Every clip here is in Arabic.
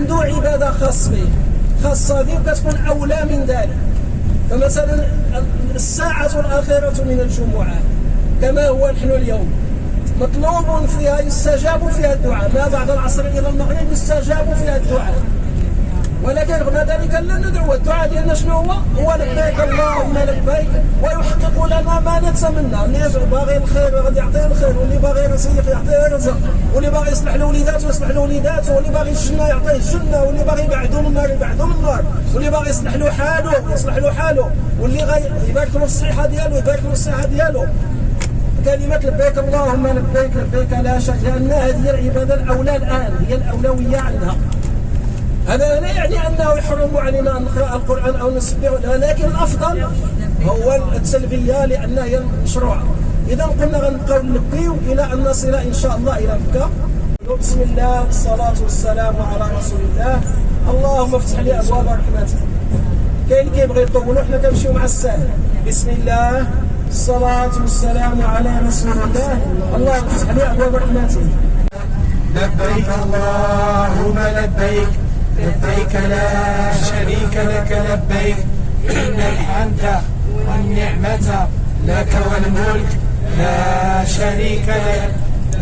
عنده عبادة خاصة به وكتكون أولى من ذلك. فمثلا الساعة الأخيرة من الجمعة كما هو نحن اليوم مطلوب فيها يستجاب فيها الدعاء، ما بعد العصر إلى المغرب يستجاب فيها الدعاء، ولكن رغم ذلك لن ندعو. الدعاء ديالنا شنو هو؟ هو لبيك اللهم لبيك، ويحقق لنا ما نتمنى. اللي باغي الخير غادي يعطيه الخير، واللي باغي رزق يعطيه الرزق، واللي باغي يصلح له وليداته يصلح له وليداته، واللي باغي الجنه يعطيه الجنه، واللي باغي يبعدو من النار يبعدو من النار، واللي باغي يصلح له حاله يصلح له حاله، واللي غادي يبارك له الصحه ديالو يبارك له الصحه ديالو. كلمة لبيك اللهم لبيك لبيك لا شك، لأن هذه العبادة الأولى الآن، هي الأولوية عندها. هذا لا يعني أنه يحرم علينا أن نقرأ القرآن أو نسبحه، ولكن الأفضل هو التلبية لأنها هي المشروعة. إذا قلنا غنبقاو نلبيو إلى أن نصل إن شاء الله إلى مكة. بسم الله والصلاة والسلام على رسول الله. اللهم افتح لي أبواب رحمتك. كاين اللي كيبغي يطولوا، حنا كنمشيو مع السهل. بسم الله الصلاة والسلام على رسول الله. اللهم افتح لي أبواب رحمتك. لبيك اللهم لبيك، لبيك لا شريك لك لبيك، إن الحمد والنعمة لك والملك لا شريك لك.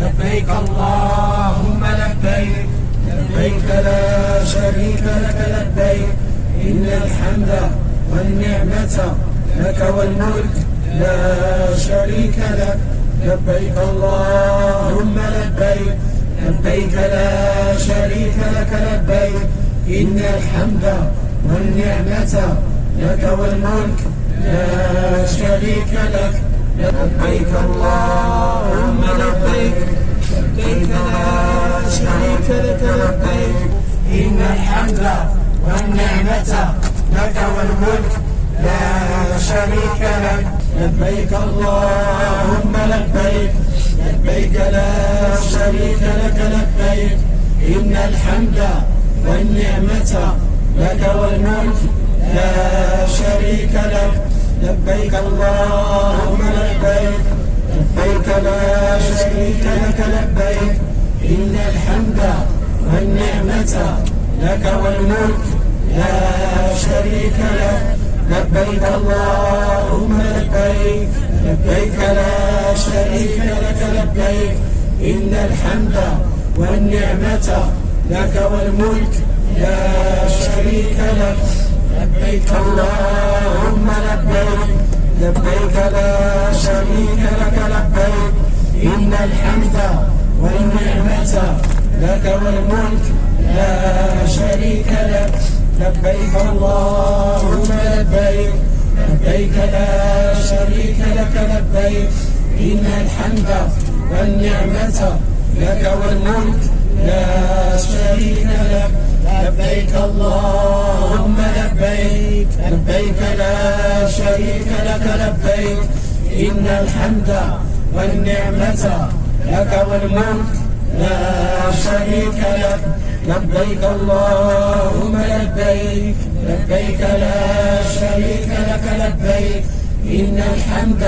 لبيك اللهم لبيك، لبيك لا شريك لك لبيك، إن الحمد والنعمة لك والملك لا شريك لك. لبيك اللهم لبيك، لبيك لا شريك لك لبيك، إن الحمد والنعمة لك والملك لا شريك لك. لبيك اللهم لبيك، لبيك لا شريك لك لبيك، إن الحمد والنعمة لك والملك لا شريك لك. لبيك اللهم لبيك، لبيك لا شريك لك لبيك، إن الحمد والنعمة لك والملك لا شريك لك. لبيك اللهم لبيك، لبيك لا شريك لك لبيك، إن الحمد والنعمة لك والملك لا شريك لك. لبيك اللهم لبيك، لبيك لا شريك لك لبيك، إن الحمد والنعمة لك والملك لا شريك لك. لبيك اللهم لبيك، لبيك لا شريك لك لبيك، إن الحمد والنعمة لك والملك لا شريك لك. لبيك اللهم لبيك، لبيك لا شريك لك لبيك، إن الحمد والنعمة لك والملك لا شريك لك. لبيك اللهم لبيك، لبيك لا شريك لك لبيك، إن الحمد والنعمة لك والملك لا شريك لك. لبيك اللهم لبيك، لبيك لا شريك لك لبيك، إن الحمد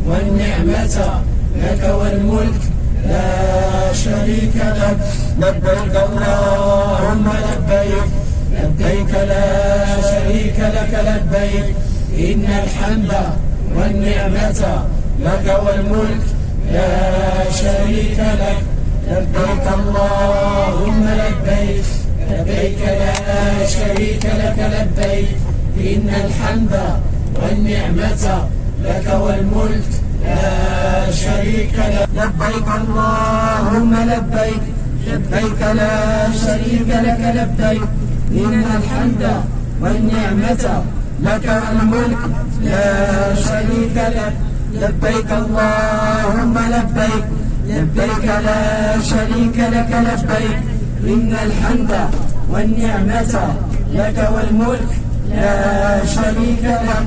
والنعمة لك والملك لا شريك لك. لبيك اللهم لبيك، لبيك لا شريك لك لبيك، إن الحمد والنعمة لك والملك لا شريك لك. لبيك اللهم لبيك، لبيك لا شريك لك لبيك، إن الحمد والنعمة لك والملك لا شريك لك. لبيك اللهم لبيك، لبيك لا شريك لك لبيك، إن الحمد والنعمة لك والملك لا شريك لك. لبيك اللهم لبيك، لبيك لا شريك لك لبيك، إن الحمد والنعمة لك والملك لا شريك لك.